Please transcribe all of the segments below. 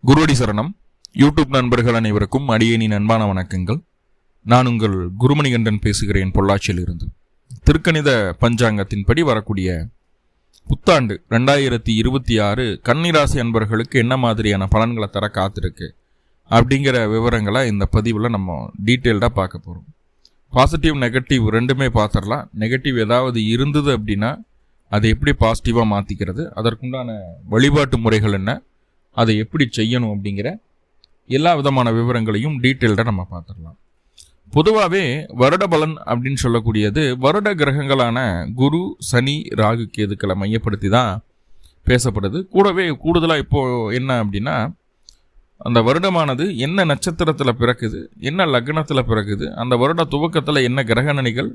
குருவடி சரணம். யூடியூப் நண்பர்கள் அனைவருக்கும் அடியேனின் அன்பான வணக்கங்கள். நான் உங்கள் குருமணிகண்டன் பேசுகிறேன், பொள்ளாச்சியிலிருந்து. திருக்கணித பஞ்சாங்கத்தின்படி வரக்கூடிய புத்தாண்டு 2026 கன்னிராசி அன்பர்களுக்கு என்ன மாதிரியான பலன்களை தர காத்திருக்கு அப்படிங்கிற விவரங்களை இந்த பதிவில் நம்ம டீட்டெயில்டாக பார்க்க போகிறோம். பாசிட்டிவ் நெகட்டிவ் ரெண்டுமே பார்த்துடலாம். நெகட்டிவ் ஏதாவது இருந்தது அப்படின்னா அதை எப்படி பாசிட்டிவாக மாற்றிக்கிறது, அதற்குண்டான வழிபாட்டு முறைகள் என்ன, அதை எப்படி செய்யணும் அப்படிங்கிற எல்லா விதமான விவரங்களையும் டீட்டெயில்டாக நம்ம பார்த்துடலாம். பொதுவாகவே வருட பலன் அப்படின்னு சொல்லக்கூடியது வருட கிரகங்களான குரு, சனி, ராகு, கேதுக்களை மையப்படுத்தி தான் பேசப்படுது. கூடவே கூடுதலாக இப்போது என்ன அப்படின்னா, அந்த வருடமானது என்ன நட்சத்திரத்தில் பிறக்குது, என்ன லக்னத்தில் பிறக்குது, அந்த வருட துவக்கத்தில் என்ன கிரகணிகள்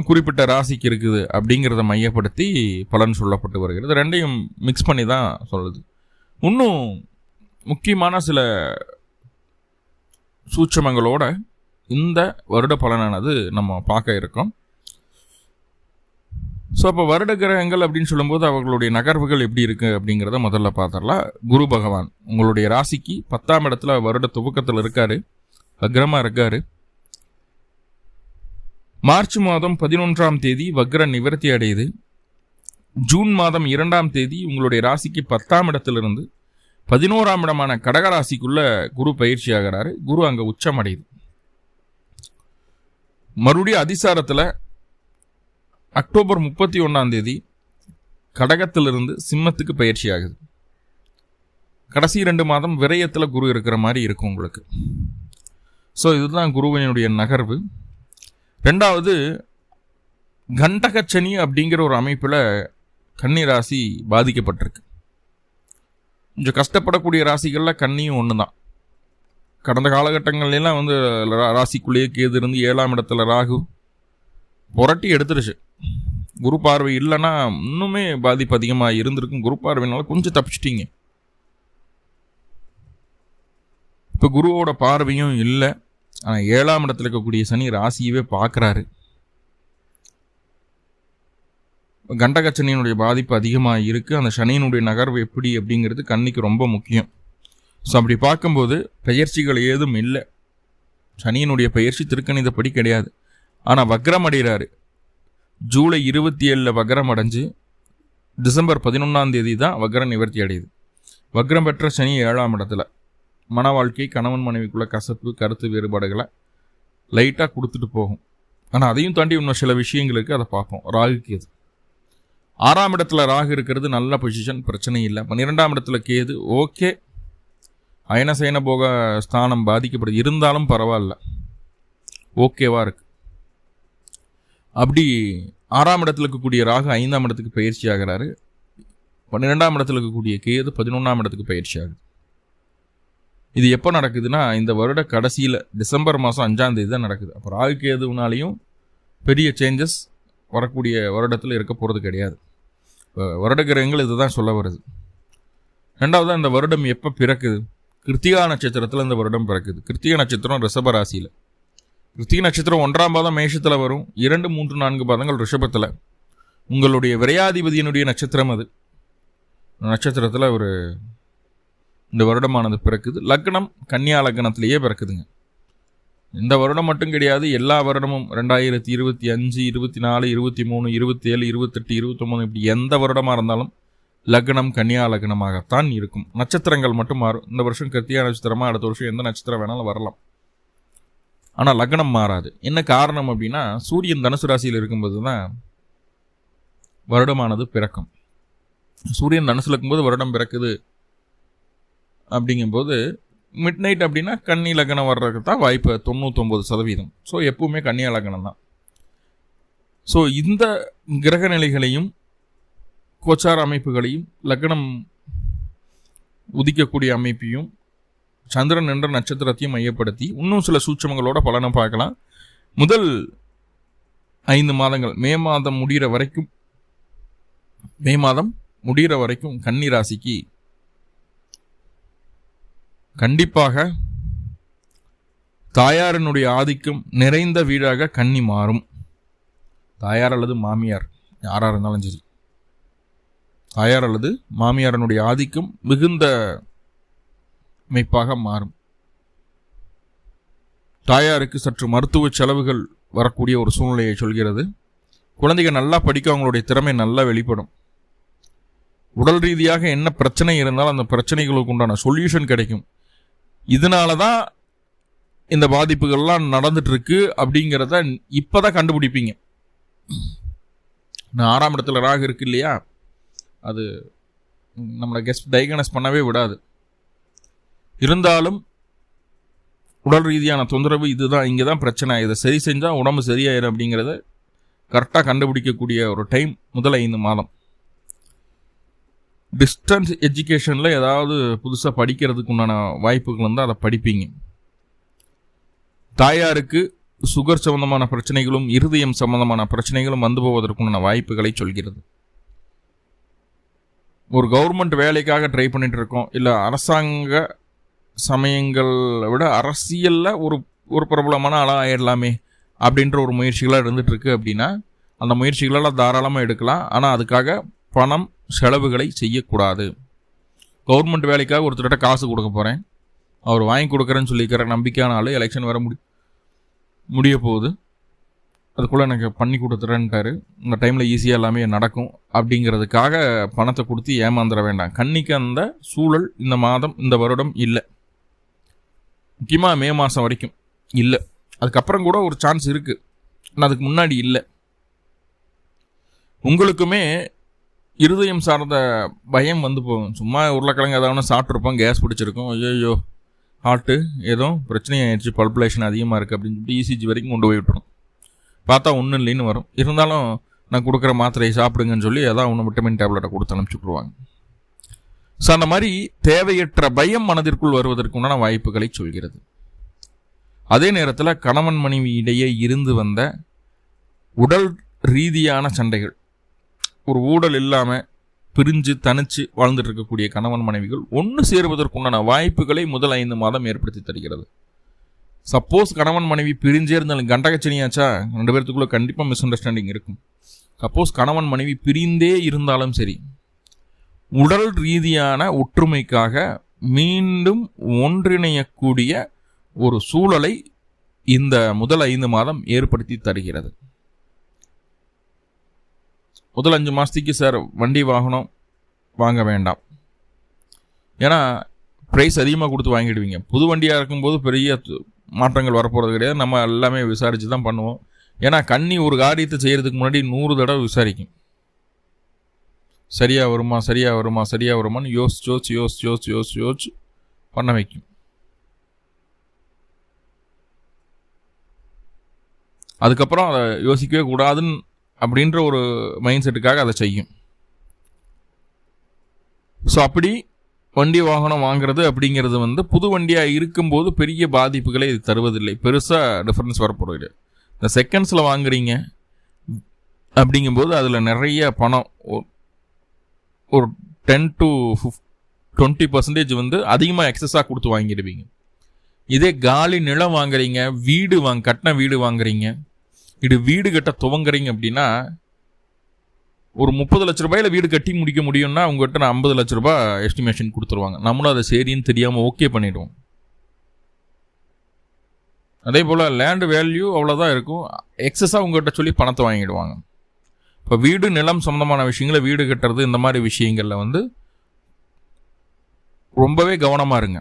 குறிப்பிட்ட ராசிக்கு இருக்குது அப்படிங்கிறத மையப்படுத்தி பலன் சொல்லப்பட்டு வருகிறது. ரெண்டையும் மிக்ஸ் பண்ணி தான் சொல்லுது. இன்னும் முக்கியமான சில சூட்சமங்களோட இந்த வருட பலனானது நம்ம பார்க்க இருக்கோம். ஸோ அப்போ வருட கிரகங்கள் அப்படின்னு சொல்லும்போது அவர்களுடைய நகர்வுகள் எப்படி இருக்குது அப்படிங்கிறத முதல்ல பார்த்துடலாம். குரு பகவான் உங்களுடைய ராசிக்கு 10ஆம் இடத்துல வருட துவக்கத்தில் இருக்கார், வக்ரமாக இருக்கார். மார்ச் மாதம் 11ஆம் தேதி வக்ர நிவர்த்தி அடையுது. ஜூன் மாதம் 2ஆம் தேதி உங்களுடைய ராசிக்கு 10ஆம் இடத்திலிருந்து 11ஆம் இடமான கடகராசிக்குள்ள குரு பயிற்சி ஆகிறாரு. குரு அங்கே உச்சம் அடையுது. மறுபடியும் அதிசாரத்தில் அக்டோபர் 31ஆம் தேதி கடகத்திலிருந்து சிம்மத்துக்கு பயிற்சி ஆகுது. கடைசி 2 மாதம் விரயத்தில் குரு இருக்கிற மாதிரி இருக்கும் உங்களுக்கு. ஸோ இதுதான் குருவினுடைய நகர்வு. ரெண்டாவது, கண்டகச்சனி அப்படிங்கிற ஒரு அமைப்பில் கன்னி ராசி பாதிக்கப்பட்டிருக்கு. கொஞ்சம் கஷ்டப்படக்கூடிய ராசிகளில் கன்னியும் ஒன்று தான். கடந்த காலகட்டங்கள்லாம் ராசிக்குள்ளேயே கேது இருந்து 7ஆம் இடத்துல ராகு புரட்டி எடுத்துருச்சு. குரு பார்வை இல்லைன்னா இன்னுமே பாதிப்பு அதிகமாக இருந்திருக்கும். குரு பார்வையினால கொஞ்சம் தப்பிச்சிட்டிங்க. இப்போ குருவோட பார்வையும் இல்லை. ஆனால் 7ஆம் இடத்துல இருக்கக்கூடிய சனி ராசியவே பார்க்குறாரு. கண்டகச்சனியினுடைய பாதிப்பு அதிகமாக இருக்குது. அந்த சனியினுடைய நகர்வு எப்படி அப்படிங்கிறது கன்னிக்கு ரொம்ப முக்கியம். ஸோ அப்படி பார்க்கும்போது பெயர்ச்சிகள் ஏதும் இல்லை. சனியினுடைய பயிற்சி திருக்கணிதப்படி கிடையாது. ஆனால் வக்ரம் அடைகிறாரு. ஜூலை 27 வக்ரம் அடைஞ்சு டிசம்பர் 11ஆம் தேதி தான் வக்ர நிவர்த்தி அடையுது. வக்ரம் பெற்ற சனி 7ஆம் இடத்துல மன வாழ்க்கை, கணவன் மனைவிக்குள்ள கசப்பு, கருத்து வேறுபாடுகளை லைட்டாக கொடுத்துட்டு போகும். ஆனால் அதையும் தாண்டி இன்னும் சில விஷயங்களுக்கு அதை பார்ப்போம். ராகு கேது 6ஆம் இடத்துல ராகு இருக்கிறது நல்ல பொசிஷன், பிரச்சனை இல்லை. 12ஆம் இடத்துல கேது ஓகே, அயன சயன போக ஸ்தானம் பாதிக்கப்படுது, இருந்தாலும் பரவாயில்ல, ஓகேவா இருக்கு. அப்படி 6ஆம் இடத்துல இருக்கக்கூடிய ராகு 5ஆம் இடத்துக்கு பயிற்சி ஆகிறாரு. 12ஆம் இடத்துல இருக்கக்கூடிய கேது 11ஆம் இடத்துக்கு பயிற்சி ஆகுது. இது எப்போ நடக்குதுன்னா இந்த வருட கடைசியில் டிசம்பர் மாதம் 5ஆம் தேதி தான் நடக்குது. அப்போ ராகு கேதுனாலையும் பெரிய சேஞ்சஸ் வரக்கூடிய வருடத்தில் இருக்க போகிறது கிடையாது. வருட கிரகங்கள் இதுதான் சொல்ல வருது. ரெண்டாவது, இந்த வருடம் எப்போ பிறக்குது? கிருத்திகா நட்சத்திரத்தில் இந்த வருடம் பிறக்குது. கிருத்திகா நட்சத்திரம் ரிஷப ராசியில். கிருத்திகை நட்சத்திரம் 1ஆம் பாதம் மேஷத்தில் வரும், 2, 3, 4 பாதங்கள் ரிஷபத்தில். உங்களுடைய விரையாதிபதியினுடைய நட்சத்திரம் அது. நட்சத்திரத்தில் ஒரு இந்த வருடமானது பிறக்குது. லக்னம் கன்னியா லக்னத்திலேயே பிறக்குதுங்க. இந்த வருடம் மட்டும் கிடையாது, எல்லா வருடமும் 2025, 24, 23, 27, 28, 29 இப்படி எந்த வருடமாக இருந்தாலும் லக்னம் கன்னியா லக்னமாகத்தான் இருக்கும். நட்சத்திரங்கள் மட்டும் மாறும். இந்த வருஷம் கிருத்திகா நட்சத்திரமாக, அடுத்த வருஷம் எந்த நட்சத்திரம் வேணாலும் வரலாம். ஆனால் லக்னம் மாறாது. என்ன காரணம் அப்படின்னா, சூரியன் தனுசு ராசியில் இருக்கும்போது தான் வருடமானது பிறக்கும். சூரியன் தனுசில் இருக்கும்போது வருடம் பிறக்குது அப்படிங்கும்போது மிட் நைட் அப்படின்னா கன்னி லக்னம் வர்றதுக்கு தான் வாய்ப்பு 99%. ஸோ எப்பவுமே கன்னியா லக்னம் தான். ஸோ இந்த கிரக நிலைகளையும் கோச்சார அமைப்புகளையும் லக்னம் உதிக்கக்கூடிய அமைப்பையும் சந்திரன் என்ற நட்சத்திரத்தையும் மையப்படுத்தி இன்னும் சில சூட்சமங்களோட பலனை பார்க்கலாம். முதல் 5 மாதங்கள் மே மாதம் முடிகிற வரைக்கும் கன்னி ராசிக்கு கண்டிப்பாக தாயாரினுடைய ஆதிக்கம் நிறைந்த வீடாக கன்னி மாறும். தாயார் அல்லது மாமியார் யாராக இருந்தாலும் சரி, தாயார் அல்லது மாமியாரனுடைய ஆதிக்கம் மிகுந்த அமைப்பாக மாறும். தாயாருக்கு சற்று மருத்துவ செலவுகள் வரக்கூடிய ஒரு சூழ்நிலையை சொல்கிறது. குழந்தைகள் நல்லா படிக்க அவங்களுடைய திறமை நல்லா வெளிப்படும். உடல் ரீதியாக என்ன பிரச்சனை இருந்தாலும் அந்த பிரச்சனைகளுக்கு உண்டான சொல்யூஷன் கிடைக்கும். இதனால தான் இந்த பாதிப்புகள்லாம் நடந்துட்டு இருக்கு அப்படிங்கிறத இப்போதான் கண்டுபிடிப்பீங்க. நான் 6ஆம் இடத்துல ராகு இருக்கு இல்லையா, அது நம்மளை டயக்னோஸ் பண்ணவே விடாது. இருந்தாலும் உடல் ரீதியான தொந்தரவு இதுதான், இங்கே தான் பிரச்சனை, இதை சரி செஞ்சால் உடம்பு சரியாயிரும் அப்படிங்கிறத கரெக்டாக கண்டுபிடிக்கக்கூடிய ஒரு டைம் முதல் 5 மாதம். டிஸ்டன்ஸ் எஜுகேஷனில் ஏதாவது புதுசாக படிக்கிறதுக்கு உண்டான வாய்ப்புகள் இருந்தால் அதை படிப்பீங்க. தாயாருக்கு சுகர் சம்பந்தமான பிரச்சனைகளும் இருதயம் சம்பந்தமான பிரச்சனைகளும் வந்து போவதற்குண்டான வாய்ப்புகளை சொல்கிறது. ஒரு கவர்மெண்ட் வேலைக்காக ட்ரை பண்ணிட்டு இருக்கோம், இல்லை அரசாங்க சமயங்களை விட அரசியலில் ஒரு பிரபலமான ஆளாக ஆயிடலாமே அப்படின்ற ஒரு முயற்சிகளாக இருந்துட்டு இருக்கு அப்படின்னா அந்த முயற்சிகளெல்லாம் தாராளமாக எடுக்கலாம். ஆனால் அதுக்காக பணம் செலவுகளை செய்யக்கூடாது. கவர்மெண்ட் வேலைக்காக ஒருத்தர்கிட்ட காசு கொடுக்க போகிறேன், அவர் வாங்கி கொடுக்குறேன்னு சொல்லிக்கிற நம்பிக்கையான ஆள் எலெக்ஷன் வர முடிய போகுது, அதுக்குள்ளே எனக்கு பண்ணி கொடுத்துறேன்ட்டாரு, இந்த டைமில் ஈஸியாக எல்லாமே நடக்கும் அப்படிங்கிறதுக்காக பணத்தை கொடுத்து ஏமாந்துட வேண்டாம். கன்னிக்கு அந்த சூழல் இந்த மாதம் இந்த வருடம் இல்லை. முக்கியமாக மே மாதம் வரைக்கும் இல்லை. அதுக்கப்புறம் கூட ஒரு சான்ஸ் இருக்குது, ஆனால் அதுக்கு முன்னாடி இல்லை. உங்களுக்குமே இருதயம் சார்ந்த பயம் வந்து போகும். சும்மா உருளைக்கிழங்கு ஏதாவது சாப்பிட்ருப்போம், கேஸ் பிடிச்சிருக்கோம், ஐயோ ஹார்ட்டு ஏதோ பிரச்சனையாயிடுச்சு, பல்புலேஷன் அதிகமாக இருக்குது அப்படின்னு சொல்லிட்டு இசிஜி வரைக்கும் கொண்டு போய் விட்டுரும். பார்த்தா ஒன்றும் இல்லைன்னு வரும். இருந்தாலும் நான் கொடுக்குற மாத்திரையை சாப்பிடுங்கன்னு சொல்லி ஏதாவது ஒன்று விட்டமின் டேப்லெட்டை கொடுத்து அனுப்பிச்சுட்ருவாங்க. ஸோ அந்த மாதிரி தேவையற்ற பயம் மனதிற்குள் வருவதற்குண்டான வாய்ப்புகளை சொல்கிறது. அதே நேரத்தில் கணவன் மனைவி இடையே இருந்து வந்த உடல் ரீதியான சண்டைகள், ஒரு ஊடல் இல்லாமல் பிரிஞ்சு தனிச்சு வாழ்ந்துட்டு இருக்கக்கூடிய கணவன் மனைவிகள் ஒன்று சேருவதற்குண்டான வாய்ப்புகளை முதல் 5 மாதம் ஏற்படுத்தி தருகிறது. சப்போஸ் கணவன் மனைவி பிரிஞ்சே இருந்தாலும் கண்டகச்சனியாச்சா 2 பேர்த்துக்குள்ள கண்டிப்பாக மிஸ் அண்டர்ஸ்டாண்டிங் இருக்கும். சப்போஸ் கணவன் மனைவி பிரிந்தே இருந்தாலும் சரி, உடல் ரீதியான ஒற்றுமைக்காக மீண்டும் ஒன்றிணையக்கூடிய ஒரு சூழலை இந்த முதல் 5 மாதம் ஏற்படுத்தி தருகிறது. முதல் 5 மாதத்துக்கு சார் வண்டி வாகனம் வாங்க வேண்டாம், ஏன்னா ப்ரைஸ் அதிகமாக கொடுத்து வாங்கிடுவீங்க. புது வண்டியாக இருக்கும்போது பெரிய மாற்றங்கள் வரப்போகிறது கிடையாது. நம்ம எல்லாமே விசாரித்து தான் பண்ணுவோம். ஏன்னா கன்னி ஒரு காரியத்தை செய்கிறதுக்கு முன்னாடி 100 தடவை விசாரிக்கும். சரியாக வருமான்னு யோசிச்சு பண்ண வைக்கும். அதுக்கப்புறம் அதை யோசிக்கவே கூடாதுன்னு அப்படின்ற ஒரு மைண்ட் செட்டுக்காக அதை செய்யும். ஸோ அப்படி வண்டி வாகனம் வாங்குறது அப்படிங்கிறது வந்து புது வண்டியாக இருக்கும்போது பெரிய பாதிப்புகளை இது தருவதில்லை, பெருசாக டிஃப்ரென்ஸ் வரப்போகிறது. இந்த செகண்ட்ஸில் வாங்குறீங்க அப்படிங்கும்போது அதில் நிறைய பணம், ஒரு 10 to 20% வந்து அதிகமாக எக்ஸஸாக கொடுத்து வாங்கிடுவீங்க. இதே காலி நிலம் வாங்குறீங்க, கட்டின வீடு வாங்குறீங்க, இது வீடு கட்ட துவங்குறீங்க அப்படின்னா ஒரு 30 லட்ச ரூபாயில் வீடு கட்டி முடிக்க முடியும்னா உங்கள்கிட்ட 50 லட்ச ரூபாய் எஸ்டிமேஷன் கொடுத்துருவாங்க. நம்மளும் அதை சரின்னு தெரியாமல் ஓகே பண்ணிவிடுவோம். அதே போல் லேண்டு வேல்யூ அவ்வளோதான் இருக்கும், எக்ஸஸாக உங்கள்கிட்ட சொல்லி பணத்தை வாங்கிடுவாங்க. இப்போ வீடு நிலம் சம்மந்தமான விஷயங்களை, வீடு கட்டுறது இந்த மாதிரி விஷயங்களில் வந்து ரொம்பவே கவனமாக இருங்க.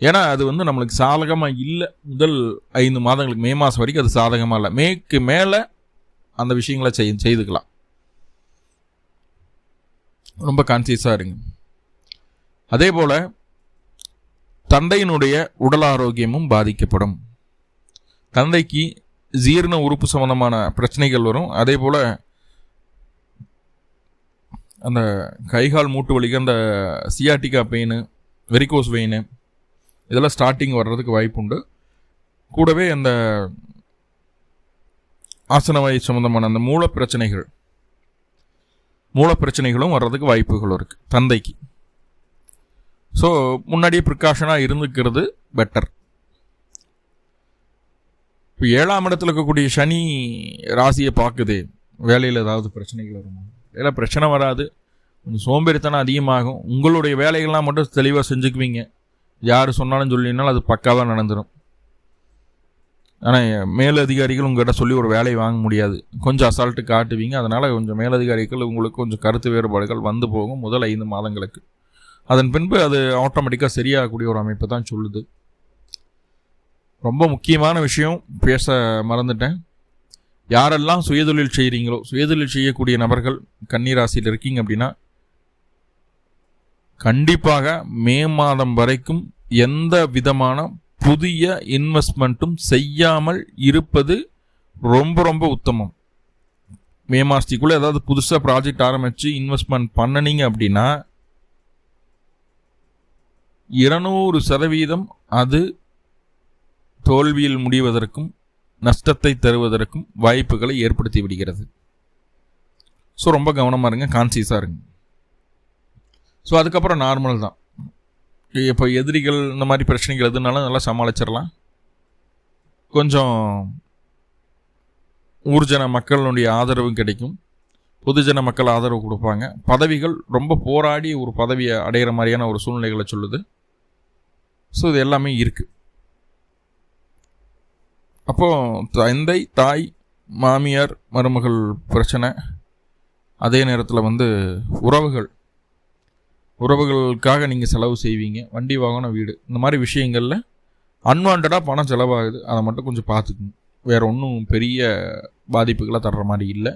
ஏன்னா அது வந்து நம்மளுக்கு சாதகமாக இல்லை. முதல் 5 மாதங்களுக்கு, மே மாதம் வரைக்கும் அது சாதகமாக இல்லை. மேற்கு மேலே அந்த விஷயங்களை செய்துக்கலாம். ரொம்ப கான்சியஸாக இருங்க. அதே போல் தந்தையினுடைய உடல் ஆரோக்கியமும் பாதிக்கப்படும். தந்தைக்கு ஜீரண உறுப்பு சம்பந்தமான பிரச்சனைகள் வரும். அதே போல் அந்த கைகால் மூட்டு வலிக்கு, அந்த சியாட்டிகா பெயின், வெரிகோஸ் வெயின், இதெல்லாம் ஸ்டார்டிங் வர்றதுக்கு வாய்ப்பு உண்டு. கூடவே அந்த ஆசனவாய் சம்பந்தமான அந்த மூலப்பிரச்சனைகளும் வர்றதுக்கு வாய்ப்புகள் இருக்குது தந்தைக்கு. ஸோ முன்னாடியே ப்ரிகாஷனாக இருந்துக்கிறது பெட்டர். இப்போ 7ஆம் இடத்துல இருக்கக்கூடிய சனி ராசியை பார்க்குது, வேலையில் ஏதாவது பிரச்சனைகள் வருமா? வேலை பிரச்சனை வராது, கொஞ்சம் சோம்பேறித்தனம் அதிகமாகும். உங்களுடைய வேலைகள்லாம் மட்டும் தெளிவாக செஞ்சுக்குவீங்க. யார் சொன்னாலும் சொல்லினாலும் அது பக்காவாக நடந்துடும். ஆனால் மேலதிகாரிகள் உங்கள்கிட்ட சொல்லி ஒரு வேலையை வாங்க முடியாது. கொஞ்சம் அசால்ட்டு காட்டுவீங்க. அதனால் கொஞ்சம் மேலதிகாரிகள் உங்களுக்கு கொஞ்சம் கருத்து வேறுபாடுகள் வந்து போகும் முதல் 5 மாதங்களுக்கு. அதன் பின்பு அது ஆட்டோமேட்டிக்காக சரியாகக்கூடிய ஒரு அமைப்பு தான் சொல்லுது. ரொம்ப முக்கியமான விஷயம் பேச மறந்துட்டேன். யாரெல்லாம் சுயதொழில் செய்கிறீங்களோ, சுயதொழில் செய்யக்கூடிய நபர்கள் கன்னிராசியில் இருக்கீங்க அப்படின்னா, கண்டிப்பாக மே மாதம் வரைக்கும் எந்த விதமான புதிய இன்வெஸ்ட்மெண்ட்டும் செய்யாமல் இருப்பது ரொம்ப ரொம்ப உத்தமம். மே மாதத்துக்குள்ளே ஏதாவது புதுசாக ப்ராஜெக்ட் ஆரம்பித்து இன்வெஸ்ட்மெண்ட் பண்ணினீங்க அப்படின்னா 200% அது தோல்வியில் முடிவதற்கும் நஷ்டத்தை தருவதற்கும் வாய்ப்புகளை ஏற்படுத்தி விடுகிறது. ஸோ ரொம்ப கவனமாக இருங்க, கான்சியஸாக இருங்க. ஸோ அதுக்கப்புறம் நார்மல் தான். இப்போ எதிரிகள் இந்த மாதிரி பிரச்சனைகள் எதுனாலும் நல்லா சமாளிச்சிடலாம். கொஞ்சம் ஊர்ஜன மக்களுடைய ஆதரவும் கிடைக்கும். பொதுஜன மக்கள் ஆதரவு கொடுப்பாங்க. பதவிகள் ரொம்ப போராடி ஒரு பதவியை அடையிற மாதிரியான ஒரு சூழ்நிலைகளை சொல்லுது. ஸோ இது எல்லாமே இருக்குது. அப்போது தந்தை, தாய், மாமியார், மருமகள் பிரச்சனை, அதே நேரத்தில் உறவுகளுக்காக நீங்கள் செலவு செய்வீங்க. வண்டி, வாகனம், வீடு, இந்த மாதிரி விஷயங்களில் அன்வான்டாக பணம் செலவாகுது. அதை மட்டும் கொஞ்சம் பார்த்துக்குங்க. வேறு ஒன்றும் பெரிய பாதிப்புகளை தர்ற மாதிரி இல்லை.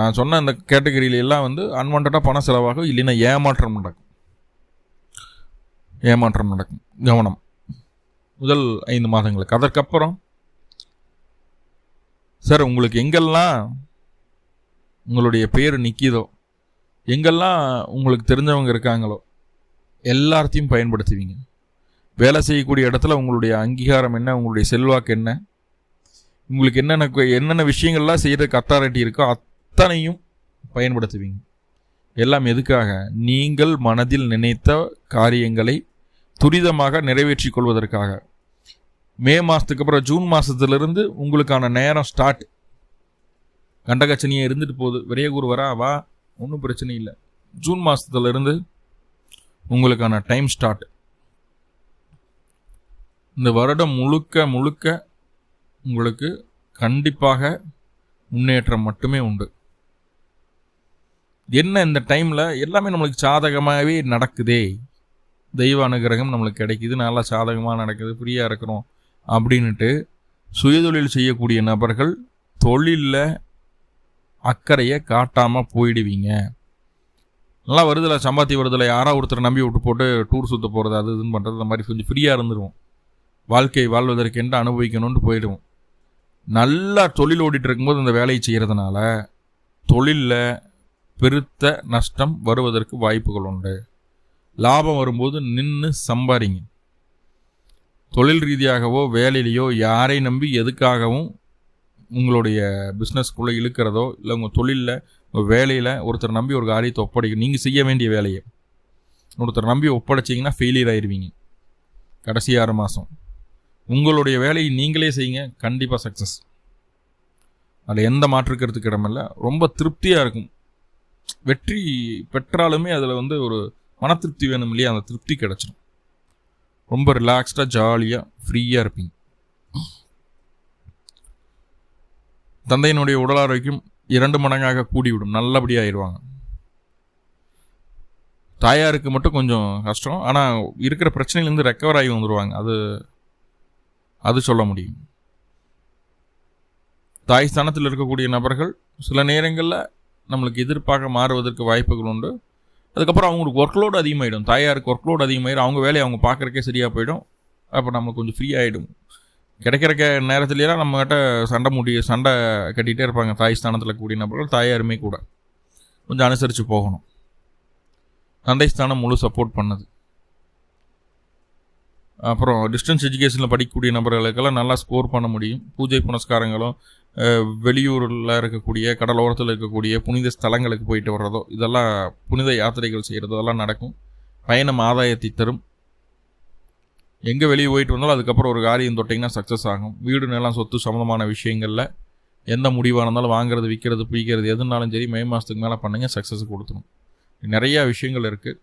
நான் சொன்ன அந்த கேட்டகரியிலெல்லாம் அன்வான்டாக பணம் செலவாகும். இல்லைன்னா ஏமாற்றம் நடக்கும். கவனம் முதல் 5 மாதங்களுக்கு. அதற்கப்புறம் சார் உங்களுக்கு எங்கெல்லாம் உங்களுடைய பேர் நிற்கிதோ, எங்கெல்லாம் உங்களுக்கு தெரிஞ்சவங்க இருக்காங்களோ எல்லாத்தையும் பயன்படுத்துவீங்க. வேலை செய்யக்கூடிய இடத்துல உங்களுடைய அங்கீகாரம் என்ன, உங்களுடைய செல்வாக்கு என்ன, உங்களுக்கு என்னென்ன விஷயங்கள்லாம் செய்கிறதுக்கு அத்தாரிட்டி இருக்கோ அத்தனையும் பயன்படுத்துவீங்க. எல்லாம் எதுக்காக? நீங்கள் மனதில் நினைத்த காரியங்களை துரிதமாக நிறைவேற்றி கொள்வதற்காக. மே மாதத்துக்கு அப்புறம் ஜூன் மாதத்துலேருந்து உங்களுக்கான நேரம் ஸ்டார்ட். கண்டகச்சனியை இருந்துட்டு போகுது, விரையகுரு வா, ஒன்றும் பிரச்சனை இல்லை. ஜூன் மாதத்துலேருந்து உங்களுக்கான டைம் ஸ்டார்ட். இந்த வருடம் முழுக்க உங்களுக்கு கண்டிப்பாக முன்னேற்றம் மட்டுமே உண்டு. என்ன இந்த டைமில் எல்லாமே நம்மளுக்கு சாதகமாகவே நடக்குதே, தெய்வ அனுகிரகம் நம்மளுக்கு கிடைக்குது, நல்லா சாதகமாக நடக்குது, ஃப்ரீயாக இருக்கிறோம் அப்படின்ட்டு சுயதொழில் செய்யக்கூடிய நபர்கள் தொழிலில் அக்கறையை காட்டாமல் போயிடுவீங்க. நல்லா வருதில்ல, சம்பாத்தி வருதில்ல, யாராவது ஒருத்தர் நம்பி விட்டு போட்டு டூர் சுற்ற போகிறது, அது இதுன்னு பண்ணுறது, அந்த மாதிரி கொஞ்சம் ஃப்ரீயாக இருந்துருவோம். வாழ்க்கை வாழ்வதற்கென்று அனுபவிக்கணும்னு போயிடுவோம். நல்லா தொழில் ஓடிட்டு இருக்கும்போது அந்த வேலையை செய்கிறதுனால தொழிலில் பெருத்த நஷ்டம் வருவதற்கு வாய்ப்புகள் உண்டு. லாபம் வரும்போது நின்று சம்பாதிங்க. தொழில் ரீதியாகவோ வேலையிலையோ யாரை நம்பி எதுக்காகவும் உங்களுடைய பிஸ்னஸ்க்குள்ளே இழுக்கிறதோ, இல்லை உங்கள் தொழிலில் உங்கள் வேலையில் ஒருத்தர் நம்பி ஒரு காரியத்தை ஒப்படைக்கணும். நீங்கள் செய்ய வேண்டிய வேலையை ஒருத்தர் நம்பி ஒப்படைச்சிங்கன்னா ஃபெயிலியர் ஆயிடுவீங்க. கடைசி 6 மாதம் உங்களுடைய வேலையை நீங்களே செய்யுங்க, கண்டிப்பாக சக்ஸஸ். அதில் எந்த மாற்றுக்கிறதுக்கு இடமில்லை. ரொம்ப திருப்தியாக இருக்கும். வெற்றி பெற்றாலுமே அதில் ஒரு மன திருப்தி வேணும் இல்லையா, அந்த திருப்தி கிடச்சிடும். ரொம்ப ரிலாக்ஸ்டாக ஜாலியாக ஃப்ரீயாக இருப்பீங்க. தந்தையினுடைய உடல் ஆரோக்கியம் 2 மடங்காக கூடிவிடும், நல்லபடியாக ஆயிடுவாங்க. தாயாருக்கு மட்டும் கொஞ்சம் கஷ்டம், ஆனால் இருக்கிற பிரச்சனையிலேருந்து ரெக்கவர் ஆகி வந்துடுவாங்க. அது சொல்ல முடியும். தாய் ஸ்தானத்தில் இருக்கக்கூடிய நபர்கள் சில நேரங்களில் நம்மளுக்கு எதிர்ப்பாக மாறுவதற்கு வாய்ப்புகள் உண்டு. அதுக்கப்புறம் அவங்களுக்கு ஒர்க்லோடு அதிகமாகிடும். தாயாருக்கு ஒர்க்லோடு அதிகமாகிடும், அவங்க வேலையை அவங்க பார்க்குறக்கே சரியாக போயிடும். அப்போ நம்மளுக்கு கொஞ்சம் ஃப்ரீ ஆகிடும். கிடைக்கிற நேரத்துலாம் நம்மகிட்ட சண்டை கட்டிகிட்டே இருப்பாங்க தாய் ஸ்தானத்தில் கூடிய நபர்கள். தாயாருமே கூட கொஞ்சம் அனுசரித்து போகணும். தந்தை ஸ்தானம் முழு சப்போர்ட் பண்ணுது. அப்புறம் டிஸ்டன்ஸ் எஜுகேஷனில் படிக்கக்கூடிய நபர்களுக்கெல்லாம் நல்லா ஸ்கோர் பண்ண முடியும். பூஜை புனஸ்காரங்களும் வெளியூரில் இருக்கக்கூடிய கடலோரத்தில் இருக்கக்கூடிய புனித ஸ்தலங்களுக்கு போயிட்டு வர்றதோ, இதெல்லாம் புனித யாத்திரைகள் செய்கிறதோ அதெல்லாம் நடக்கும். பயணம் ஆதாயத்தை தரும். எங்கே வெளியே போயிட்டு வந்தாலும் அதுக்கப்புறம் ஒரு காரியம் தொட்டிங்கன்னா சக்ஸஸ் ஆகும். வீடு நிலம் சொத்து சம்மந்தமான விஷயங்களில் எந்த முடிவாக இருந்தாலும் வாங்குறது, விற்கிறது, பிடிக்கிறது எதுனாலும் சரி மே மாதத்துக்கு மேலே பண்ணுங்க, சக்ஸஸ் கொடுத்துரும். நிறையா விஷயங்கள் இருக்குது.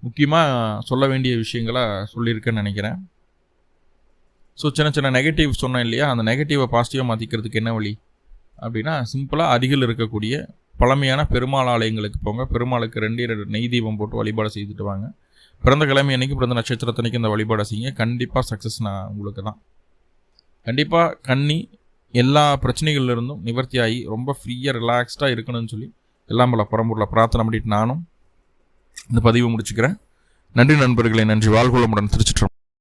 முக்கியமாக சொல்ல வேண்டிய விஷயங்களாக சொல்லியிருக்கேன்னு நினைக்கிறேன். ஸோ சின்ன சின்ன நெகட்டிவ் சொன்னேன் இல்லையா, அந்த நெகட்டிவை பாசிட்டிவாக மாற்றிக்கிறதுக்கு என்ன வழி அப்படின்னா, சிம்பிளாக அருகில் இருக்கக்கூடிய பழமையான பெருமாள் ஆலயங்களுக்கு போங்க. பெருமாளுக்கு 2 நெய் தீபம் போட்டு வழிபாடு செய்துட்டு வாங்க. பிறந்த கிழமை அன்றைக்கி, பிறந்த நட்சத்திரத்தன்னைக்கு இந்த வழிபாடை செய்யுங்க. கண்டிப்பாக சக்ஸஸ் நான் உங்களுக்கு தான். கண்டிப்பாக கன்னி எல்லா பிரச்சனைகள்லேருந்தும் நிவர்த்தி ஆகி ரொம்ப ஃப்ரீயாக ரிலாக்ஸ்டாக இருக்கணும்னு சொல்லி எல்லாம் பல பரம்பூரில் பிரார்த்தனை பண்ணிட்டு நானும் இந்த பதிவை முடிச்சுக்கிறேன். நன்றி நண்பர்களே, நன்றி. வாழ்வுளமுடன். திருச்சிற்றம்பலம்.